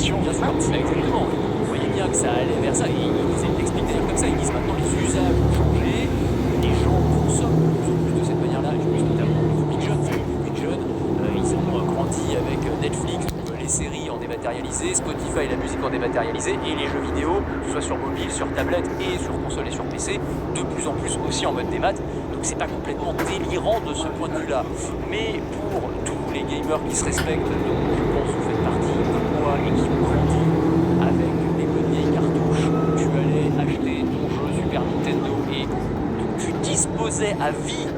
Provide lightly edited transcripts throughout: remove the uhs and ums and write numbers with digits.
version bien sûr, mat. exactement. On voyait bien que ça allait vers ça. Et ils l'expliquent d'ailleurs comme ça. Ils disent maintenant les usages ont changé, les gens consomment de plus en plus de cette manière-là. Je pense notamment beaucoup de jeunes. Beaucoup de jeunes, ils ont grandi avec Netflix, les séries en dématérialisé, Spotify, la musique en dématérialisé, et les jeux vidéo, que ce soit sur mobile, sur tablette et sur console et sur PC, de plus en plus aussi en mode démat. Donc c'est pas complètement délirant de ce point de vue-là. Mais pour tous les gamers qui se respectent, dont je pense vous faites partie comme moi et qui ont grandi avec les bonnes vieilles cartouches, tu allais acheter ton jeu Super Nintendo et tu disposais à vie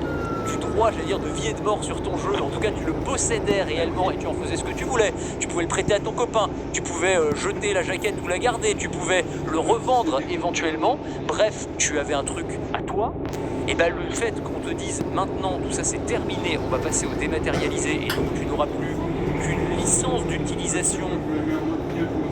du droit, j'allais dire, de vie et de mort sur ton jeu. En tout cas, tu le possédais réellement et tu en faisais ce que tu voulais. Tu pouvais le prêter à ton copain, tu pouvais jeter la jaquette ou la garder, tu pouvais le revendre éventuellement. Bref, tu avais un truc à toi. Et bien le fait qu'on te dise maintenant tout ça c'est terminé, on va passer au dématérialisé et donc tu n'auras plus qu'une licence d'utilisation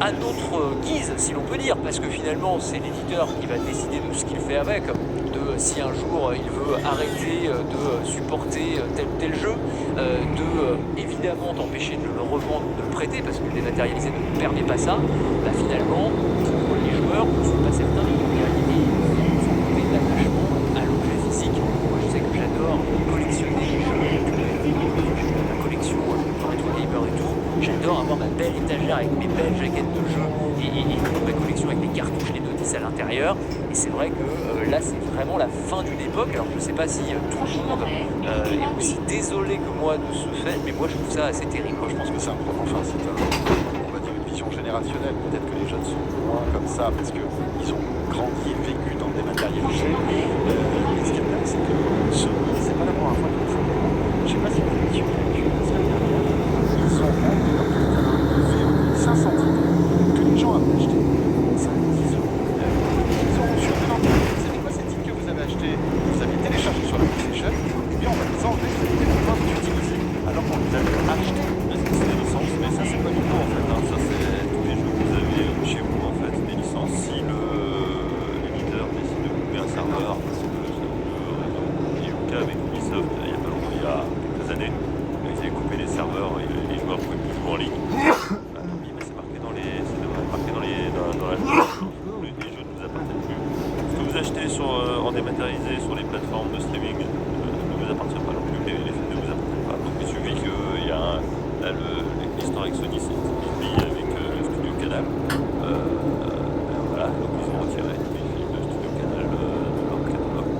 à notre guise, si l'on peut dire, parce que finalement c'est l'éditeur qui va décider de ce qu'il fait avec, de si un jour il veut arrêter de supporter tel ou tel jeu, de évidemment t'empêcher de le revendre ou de le prêter, parce que le dématérialisé ne permet pas ça, bah finalement pour les joueurs, je ne suis pas certain de pouvoir y aller sans compter l'attachement à l'objet physique. Moi je sais que j'adore collectionner les jeux, ma collection pour être gamer et tout. J'adore avoir ma belle étagère avec mes belles jaquettes de jeux et ma collection avec les cartouches, les notices à l'intérieur. Et c'est vrai que là, c'est vraiment la fin d'une époque. Alors, je ne sais pas si tout le monde est aussi désolé que moi de ce fait, mais moi, je trouve ça assez terrible. Je pense que c'est enfin, on va dire une vision générationnelle. Peut-être que les jeunes sont moins comme ça parce qu'ils ont grandi et vécu dans le dématérialisé. Mais ce qu'il y a, c'est que c'est pas la première fois qu'ils le font. Je ne sais pas si vous avez dit la semaine dernière, ils ont vendu dans le VOD 500 titres que les gens avaient acheté 5, 10 euros. Ils ont reçu un enveloppe. C'est quoi ces titres que vous avez achetés, vous avez téléchargé sur la PlayStation, et bien on va les enlever, vous allez pouvoir les utiliser. Alors qu'on les avait achetés. Est-ce que c'est des licences? Mais ça c'est pas du tout en fait, hein. Ça c'est tous les jeux que vous avez chez vous en fait, des licences. Si l'éditeur décide de couper un serveur, parce que ça il y a eu le cas avec Ubisoft il y a pas longtemps, il y a quelques années, ils avaient coupé les serveurs et les joueurs ne pouvaient plus jouer en ligne. Oui, mais c'est marqué dans les. C'est marqué dans la les jeux ne vous appartiennent plus. Ce que vous achetez en dématérialisé sur les plateformes de streaming ne vous appartient pas non plus, les films ne vous appartiennent pas. Donc il suffit qu'il y a l'histoire avec Sony, c'est Disney avec le studio Canal. Voilà, donc ils ont retiré les films de studio Canal de leur catalogue.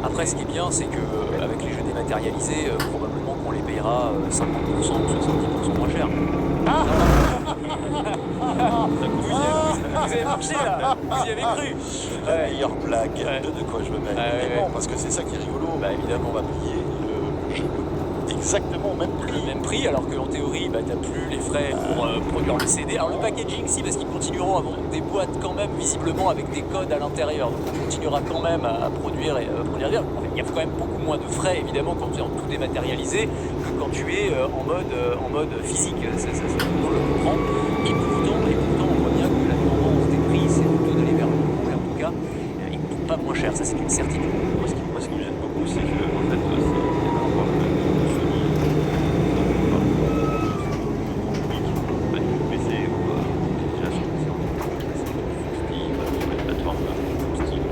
Après, ce qui est bien, c'est qu'avec les jeux dématérialisés, probablement qu'on les payera 50% ou 70% moins cher. Vous avez marché là, vous y avez cru. La meilleure blague de quoi je me mets. Évidemment, parce que c'est ça qui est rigolo. Bah évidemment, on va payer le jeu exactement au même prix. le même prix, alors qu'en théorie, bah, t'as plus les frais pour produire le CD. Alors le packaging, si, parce qu'ils continueront à vendre des boîtes quand même, visiblement avec des codes à l'intérieur. Donc on continuera quand même à produire et produire. Il y a quand même beaucoup moins de frais, évidemment, quand tu es en tout dématérialisé, que quand tu es en mode physique. Ça, on le comprend. Et pourtant, on voit bien que la tendance des prix, c'est plutôt d'aller vers le haut. Et en tout cas, ils ne coûtent pas moins cher, ça c'est une certitude. Moi, ce qui me gêne beaucoup, c'est que en fait, c'est par rapport à Sony, pas du PC ou déjà sur PC, on est sur Steam, sur les plateformes comme Steam.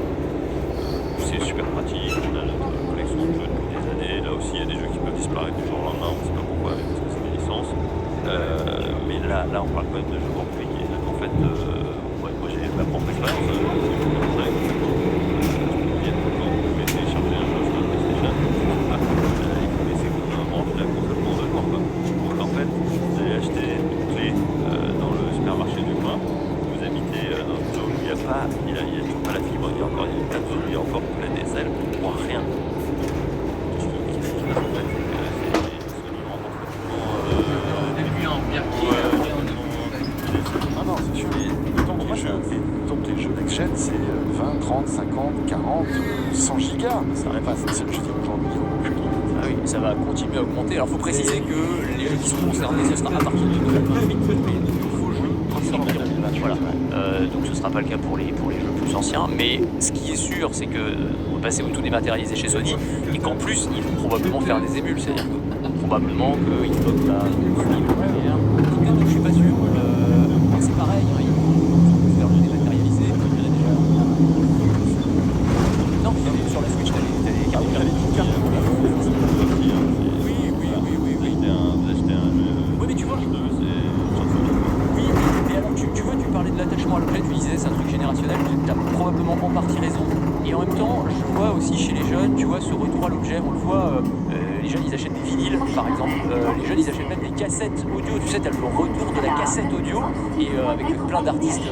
C'est super pratique, on a notre collection de jeux depuis des années. Là aussi, il y a des jeux qui peuvent disparaître du jour au lendemain, on ne sait pas pourquoi, parce que c'est des licences. Mais là, on parle quand même de jeux grand public. Et donc, en fait, moi j'ai ma propre expérience. Il y a tout le temps, vous pouvez télécharger un jeu sur la PlayStation. Il faut laisser brancher la console pour de quoi. Donc, en fait, vous allez acheter une clé dans le supermarché du coin. Vous habitez dans une zone où il n'y a toujours pas la fibre. Il y a encore une tas de zones où il y a encore plein d'SL pour rien. Qu'est-ce qui va en fait? Non, c'est sûr. Donc les jeux next-gen, c'est 20, 30, 50, 40, 100 gigas. Ça va pas, je veux dire, aujourd'hui, il n'y a aucune limite. Ah oui, ça va continuer à augmenter. Alors il faut préciser que les jeux qui sont concernés, ce sera à partir de 2028, les nouveaux jeux sortiront. Voilà. Donc ce ne sera pas le cas pour les jeux plus anciens. Mais ce qui est sûr, c'est qu'on va passer au tout dématérialisé chez Sony et qu'en plus, ils vont probablement faire des émules. C'est-à-dire que probablement que Xbox va je suis pas sûr. vois ce retour à l'objet, on le voit, les jeunes ils achètent des vinyles par exemple, les jeunes ils achètent même des cassettes audio, tu sais, t'as le retour de la cassette audio, et avec plein d'artistes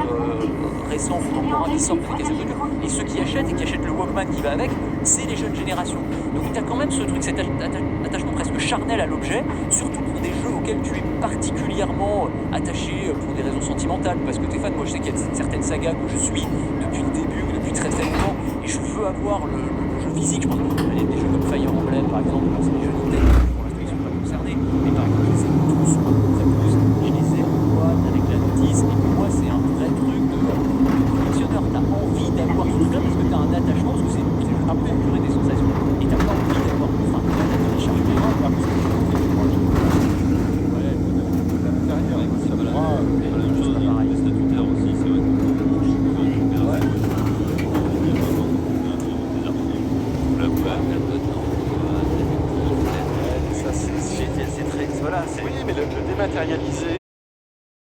récents, contemporains qui sortent des cassettes audio, et ceux qui achètent et qui achètent le Walkman qui va avec, c'est les jeunes générations. Donc t'as quand même ce truc, cet attachement presque charnel à l'objet, surtout pour des jeux auxquels tu es particulièrement attaché pour des raisons sentimentales, parce que t'es fan. Moi je sais qu'il y a certaines sagas que je suis depuis le début ou depuis très très longtemps, et je veux avoir le jeu physique. Je pense que des jeux comme Fire Emblem par exemple, c'est des jeux Nintendo, pour l'instant ils sont pas concernés, mais par exemple je les ai tous en plus, je les ai en boîte avec la notice, et pour moi c'est un vrai truc de collectionneur. T'as envie d'avoir ce truc là parce que t'as un attachement, parce que c'est un peu épuré des sensations, et t'as pas envie d'avoir, enfin t'as envie de charger les mains, parce que c'est très, voilà, c'est Oui, mais le dématérialisé,